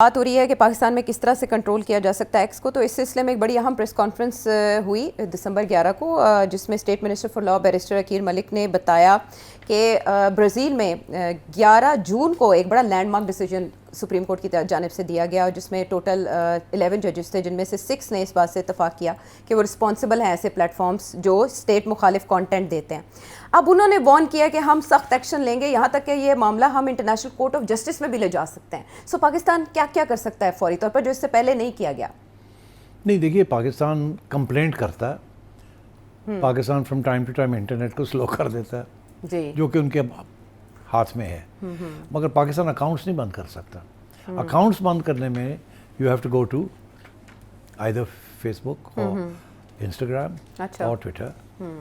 बात हो रही है कि पाकिस्तान में किस तरह से कंट्रोल किया जा सकता है एक्स को, तो इस सिलसिले में एक बड़ी अहम प्रेस कॉन्फ्रेंस हुई दिसंबर 11 को, जिसमें state minister for law barrister Aqeel Malik ने बताया कि ब्राज़ील में 11 जून को एक बड़ा लैंडमार्क डिसीजन सुप्रीम कोर्ट की जानिब से दिया गया, जिसमें टोटल 11 जजेस थे, जिनमें से 6 ने इस बात से इत्तफाक किया कि वो रिस्पॉन्सिबल हैं ऐसे प्लेटफॉर्म्स जो स्टेट मुखालिफ कंटेंट देते हैं। अब उन्होंने वार्न किया कि हम सख्त एक्शन लेंगे, यहाँ तक कि ये मामला हम इंटरनेशनल कोर्ट ऑफ जस्टिस में भी ले जा सकते हैं। सो पाकिस्तान क्या क्या कर सकता है फौरी तौर पर जो इससे पहले नहीं किया गया? नहीं, देखिए, पाकिस्तान कंप्लेंट करता है, Pakistan from time to time internet को स्लो कर देता है जी, जो कि उनके हाथ में है, मगर पाकिस्तान अकाउंट्स नहीं बंद कर सकता। अकाउंट्स बंद करने में you have to go to either Facebook और इंस्टाग्राम और ट्विटर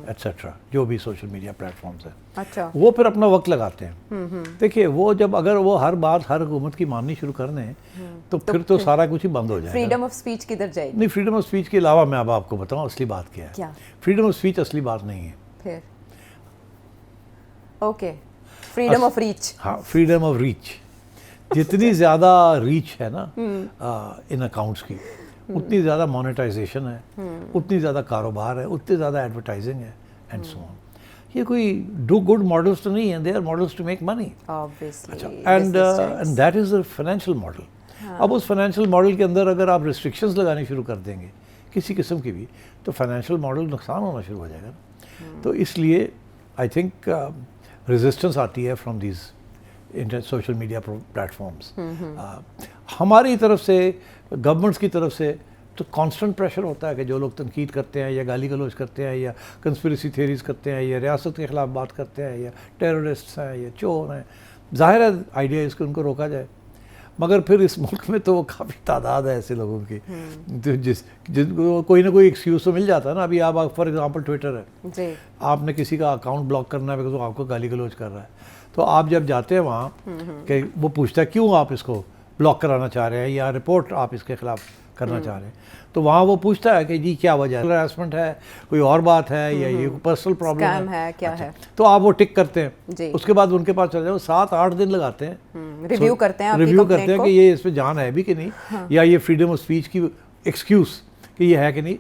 एट्सेट्रा, जो भी सोशल मीडिया प्लेटफॉर्म्स हैं। अच्छा, वो फिर अपना वक्त लगाते हैं। देखिए, वो जब अगर वो हर बात हर हुकूमत की माननी शुरू कर दें तो फिर तो सारा कुछ ही बंद हो जाएगा। फ्रीडम ऑफ स्पीच किधर जाएगी? नहीं, फ्रीडम ऑफ स्पीच के अलावा मैं अब आपको बताऊं असली बात क्या है। क्या फ्रीडम ऑफ स्पीच असली बात नहीं है। फिर ओके, फ्रीडम ऑफ रीच। हाँ, फ्रीडम ऑफ रीच। जितनी ज़्यादा रीच है ना इन अकाउंट्स की, उतनी ज़्यादा मोनेटाइजेशन है, उतनी ज़्यादा कारोबार है, उतनी ज़्यादा एडवर्टाइजिंग है एंड सो ऑन। ये कोई डू गुड मॉडल्स तो नहीं है, they are models to make money. Obviously, and that is the financial model. अब उस फाइनेंशियल मॉडल के अंदर अगर आप रिस्ट्रिक्शंस लगाने शुरू कर देंगे किसी किस्म की भी, तो फाइनेंशियल मॉडल नुकसान होना शुरू हो जाएगा ना। तो इसलिए आई थिंक रेजिस्टेंस आती है from these social media platforms. हमारी तरफ से, गवर्नमेंट्स की तरफ से तो कांस्टेंट प्रेशर होता है कि जो लोग तनकीद करते हैं या गाली गलौज करते हैं या कंस्पिरेसी थ्योरीज करते हैं या रियासत के ख़िलाफ़ बात करते हैं या टेररिस्ट हैं या चोर हैं, ज़ाहिर है आइडिया इसको उनको रोका जाए। मगर फिर इस मुल्क में तो वो काफ़ी तादाद है ऐसे लोगों की, तो जिनको कोई ना कोई एक्सक्यूज़ तो मिल जाता है ना। अभी आप फॉर एग्जांपल ट्विटर है जी, आपने किसी का अकाउंट ब्लॉक करना है बिकॉज आपको गाली गलौज कर रहा है, तो आप जब जाते हैं वहाँ कि वो पूछता है क्यों आप इसको ब्लॉक कराना चाह रहे हैं या रिपोर्ट आप इसके खिलाफ करना चाह रहे हैं, तो वहाँ वो पूछता है कि जी क्या वजह है, हरासमेंट है, कोई और बात है या ये पर्सनल प्रॉब्लम है, क्या है। तो आप वो टिक करते हैं जी। उसके बाद उनके पास चले जाओ, 7-8 दिन लगाते हैं, रिव्यू करते हैं, रिव्यू करते हैं कि ये इस पे जान है भी कि नहीं, या ये फ्रीडम ऑफ स्पीच की एक्सक्यूज़ कि ये है कि नहीं।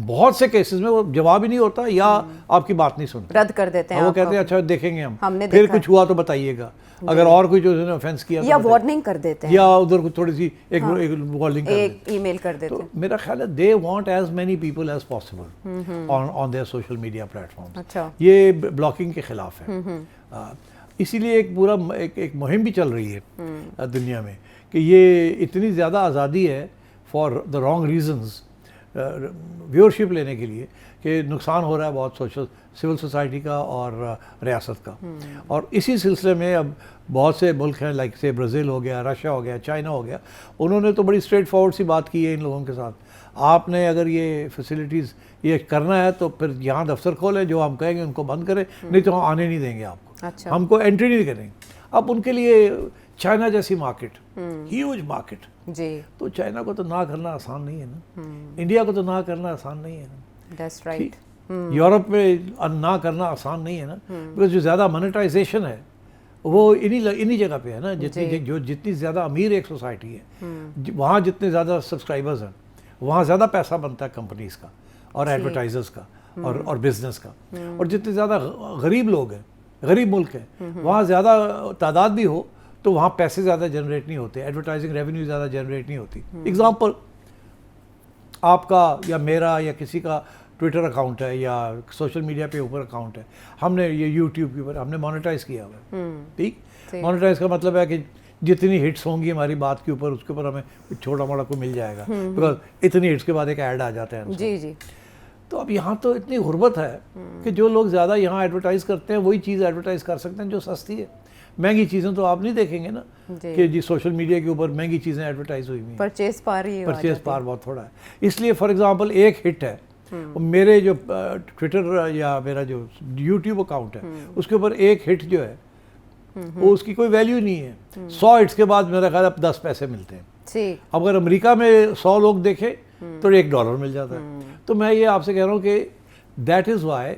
बहुत से केसेस में वो जवाब ही नहीं होता या आपकी बात नहीं सुनते, रद्द कर देते हैं। वो कहते हैं अच्छा देखेंगे हमने फिर देखा कुछ हुआ तो बताइएगा, अगर और कोई जो उसने ऑफेंस किया या तो वार्निंग कर देते हैं या उधर कुछ थोड़ी सी एक वार्निंग कर देते एक ईमेल कर देते हैं। हैं। तो मेरा ख्याल है they want as many people as possible on their social media platforms. अच्छा, ये ब्लॉकिंग के खिलाफ है। इसीलिए एक पूरा एक मुहिम भी चल रही है दुनिया में कि ये इतनी ज़्यादा आज़ादी है for the wrong reasons, viewership लेने के लिए, कि नुकसान हो रहा है बहुत सिविल सोसाइटी का और रियासत का। और इसी सिलसिले में अब बहुत से मुल्क हैं, लाइक से ब्राज़ील हो गया, रशिया हो गया, चाइना हो गया, उन्होंने तो बड़ी स्ट्रेट फॉरवर्ड सी बात की है इन लोगों के साथ। आपने अगर ये फैसिलिटीज़ ये करना है तो फिर यहाँ दफ्तर खोलें, जो हम कहेंगे उनको बंद करें, नहीं तो हम आने नहीं देंगे आपको। अच्छा, हमको एंट्री नहीं करेंगे। अब उनके लिए चाइना जैसी मार्केट, ह्यूज मार्केट, जी, तो चाइना को तो ना करना आसान नहीं है ना, इंडिया को तो ना करना आसान नहीं है ना, दैट्स राइट। यूरोप में ना करना आसान नहीं है ना, बिकॉज जो ज़्यादा मोनेटाइजेशन है वो इन्हीं जगह पे है ना, जितनी ज़्यादा अमीर एक सोसाइटी है, वहाँ जितने ज़्यादा सब्सक्राइबर्स हैं वहाँ ज़्यादा पैसा बनता है कंपनीज का और एडवर्टाइजर्स का और बिजनेस का। और जितने ज़्यादा गरीब लोग हैं, गरीब मुल्क हैं, वहाँ ज़्यादा तादाद भी हो तो वहाँ पैसे ज़्यादा जनरेट नहीं होते, एडवर्टाइजिंग रेवेन्यू ज़्यादा जनरेट नहीं होती। एग्जांपल, आपका या मेरा या किसी का ट्विटर अकाउंट है या सोशल मीडिया पे ऊपर अकाउंट है, हमने ये यूट्यूब के ऊपर हमने मोनेटाइज किया हुआ है, ठीक। मोनेटाइज का मतलब है कि जितनी हिट्स होंगी हमारी बात के ऊपर, उसके ऊपर हमें कुछ छोटा मोटा को मिल जाएगा, बिकॉज इतनी हिट्स के बाद एक ऐड आ जाता है। जी जी। तो अब यहाँ तो इतनी गुर्बत है कि जो लोग ज़्यादा यहाँ एडवर्टाइज़ करते हैं वही चीज़ एडवर्टाइज़ कर सकते हैं जो सस्ती है। महंगी चीज़ें तो आप नहीं देखेंगे ना कि जी सोशल मीडिया के ऊपर महंगी चीज़ें एडवर्टाइज हुई हुई हैं। परचेज पार बहुत थोड़ा है। इसलिए फॉर एग्जांपल एक हिट है, मेरे जो ट्विटर या मेरा जो यूट्यूब अकाउंट है उसके ऊपर एक हिट जो है वो उसकी कोई वैल्यू नहीं है। 100 हिट्स के बाद मेरा ख्याल अब 10 पैसे मिलते हैं। अब अगर अमेरिका में 100 लोग देखें तो $1 मिल जाता है। तो मैं ये आपसे कह रहा हूँ कि दैट इज़ वाई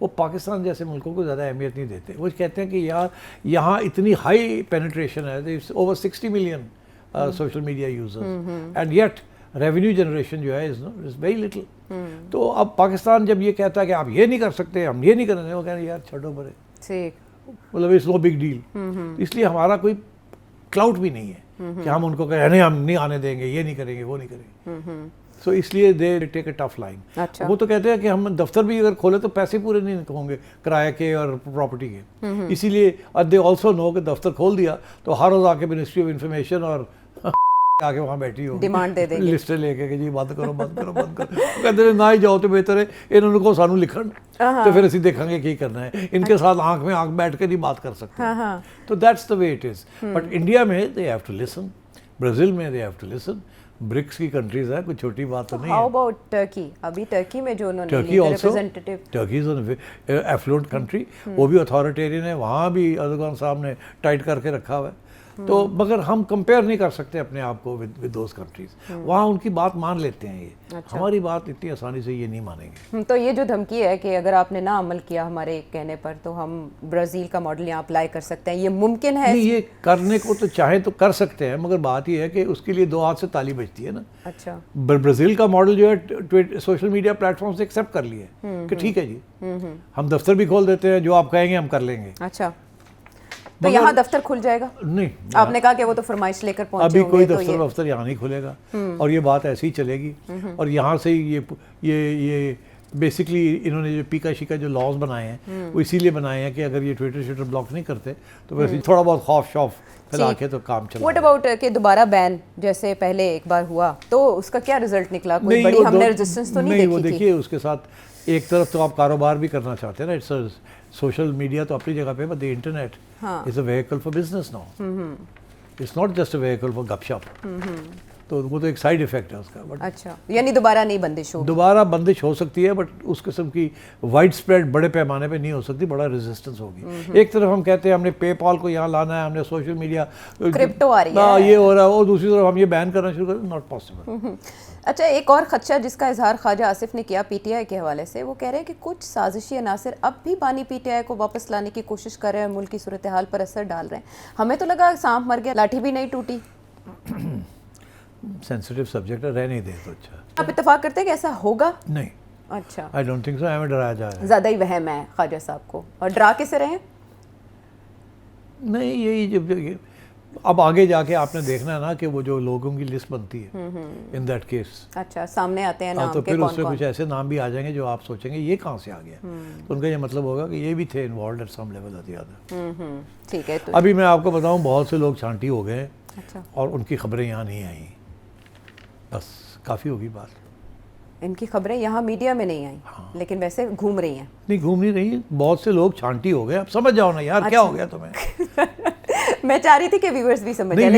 वो पाकिस्तान जैसे मुल्कों को ज़्यादा अहमियत नहीं देते। वो कहते हैं कि यार यहाँ इतनी हाई पेनिट्रेशन है, over 60 million social media users, and yet revenue generation जो है इज वेरी लिटिल। तो अब पाकिस्तान जब ये कहता है कि आप ये नहीं कर सकते, हम ये नहीं करेंगे, वो कह रहे हैं यार छोड़ो परे, ठीक, मतलब इट्स नो बिग डील। इसलिए हमारा कोई क्लाउड भी नहीं है कि हम उनको कहें नहीं हम नहीं आने देंगे, ये नहीं करेंगे, वो नहीं करेंगे। सो इसलिए they take a tough line. अच्छा। वो तो कहते हैं कि हम दफ्तर भी अगर खोले तो पैसे पूरे नहीं होंगे किराए के और प्रॉपर्टी के, इसीलिए दे ऑल्सो नो कि दफ्तर खोल दिया तो हर रोज आके मिनिस्ट्री ऑफ इंफॉर्मेशन और आके वहाँ बैठी हो डिमांड दे देंगे, लिस्टें लेके कि जी बंद करो बंद करो बंद करो। कहते हैं ना ही जाओ तो बेहतर है, इन्होंने को सानू लिखण तो फिर ਅਸੀਂ देखेंगे ਕੀ करना है, इनके साथ आंख में आंख बैठ के नहीं बात कर सकते। तो that's the way it is. But India में they have to listen, Brazil में they have to listen, BRICS की कंट्रीज है, कोई छोटी बात तो नहीं है। How about Turkey? अभी टर्की में जो उन्होंने Turkey also, representative, Turkey is an affluent country, वो भी अथॉरिटेरियन है, वहाँ भी अर्दोगान साहब ने टाइट करके रखा हुआ है। तो मगर हम कंपेयर नहीं कर सकते अपने आप को विद दोज कंट्रीज, वहाँ उनकी बात मान लेते हैं ये। अच्छा। हमारी बात इतनी आसानी से ये नहीं मानेंगे। तो ये जो धमकी है कि अगर आपने ना अमल किया हमारे कहने पर तो हम ब्राज़ील का मॉडल यहाँ अप्लाई कर सकते हैं, ये मुमकिन है? नहीं, ये करने को तो चाहे तो कर सकते हैं, मगर बात ये है कि उसके लिए दो हाथ से ताली बजती है ना। अच्छा। ब्राज़ील का मॉडल जो है सोशल मीडिया प्लेटफॉर्म से एक्सेप्ट कर लिए कि ठीक है जी, हम दफ्तर भी खोल देते हैं, जो आप कहेंगे हम कर लेंगे। अच्छा, तो यहाँ दफ्तर खुल जाएगा? नहीं, आपने कहा कि वो तो फरमाइश लेकर पहुंचे अभी होंगे, कोई तो दफ्तर यहाँ नहीं खुलेगा और ये बात ऐसे ही चलेगी। और यहाँ से ही ये बेसिकली इन्होंने जो पीका शिका जो लॉज बनाए हैं वो इसीलिए बनाए हैं कि अगर ये ट्विटर शिटर ब्लॉक नहीं करते तो वैसे थोड़ा बहुत खौफ शौफ फैला के तो काम चला। व्हाट अबाउट कि दोबारा बैन जैसे पहले एक बार हुआ तो उसका क्या रिजल्ट निकला? कोई बड़ी हमने रेजिस्टेंस तो नहीं देखी? वो देखिए उसके साथ एक तरफ तो आप कारोबार भी करना चाहते हैं ना, इट्स सोशल मीडिया तो अपनी जगह पे, but the internet is a vehicle for business now, it's not just a vehicle for गपशप। तो वो तो एक साइड इफेक्ट है उसका। बट अच्छा, यानी दोबारा नहीं बंदिश हो? दोबारा बंदिश हो सकती है, बट उस किस्म की वाइड स्प्रेड बड़े पैमाने पे नहीं हो सकती, बड़ा रेजिस्टेंस होगी। एक तरफ हम कहते हैं हमने पेपाल को यहाँ लाना है, हमने सोशल मीडिया क्रिप्टो आ रही है, ये हो रहा है, और दूसरी तरफ हम ये बैन करना शुरू करें, नॉट पॉसिबल। अच्छा, एक और खदशा जिसका इजहार ख्वाजा आसिफ ने किया पीटीआई के हवाले से, वो कह रहे हैं कि कुछ साजिशी अनासर अब भी बानी पीटीआई को वापस लाने की कोशिश कर रहे हैं, मुल्क की सूरत हाल पर असर डाल रहे हैं। हमें तो लगा सांप मर गया लाठी भी नहीं टूटी। सेंसिटिव सब्जेक्ट है, रहने दे तो अच्छा। आप इत्तेफाक करते हैं कि ऐसा होगा? नहीं। अच्छा, आई डोंट थिंक सो, हमें डराया जा रहा है। ज़्यादा ही वहम है ख्वाजा साहब को, और डरा कैसे रहे? नहीं, यही जब अब आगे जाके आपने देखना है ना कि वो जो लोगों की लिस्ट बनती है इन दैट केस, अच्छा, सामने आते हैं नाम तो के फिर कौन उससे कौन? कुछ ऐसे नाम भी आ जाएंगे जो आप सोचेंगे ये कहाँ से आ गया, तो उनका ये मतलब होगा कि ये भी थे involve at some level of the other. ठीक है। तो अभी मैं आपको बताऊं बहुत से लोग छांटी हो गए। अच्छा। और उनकी खबरें यहाँ नहीं आई, बस काफ़ी होगी बात। इनकी खबरें यहाँ मीडिया में नहीं आई। हाँ। लेकिन वैसे घूम रही हैं। नहीं, घूम नहीं रही, बहुत से लोग छांटी हो गए। अब समझ जाओ ना यार, क्या हो गया तुम्हें? मैं चाह रही थी कि व्यूअर्स भी समझ जाए।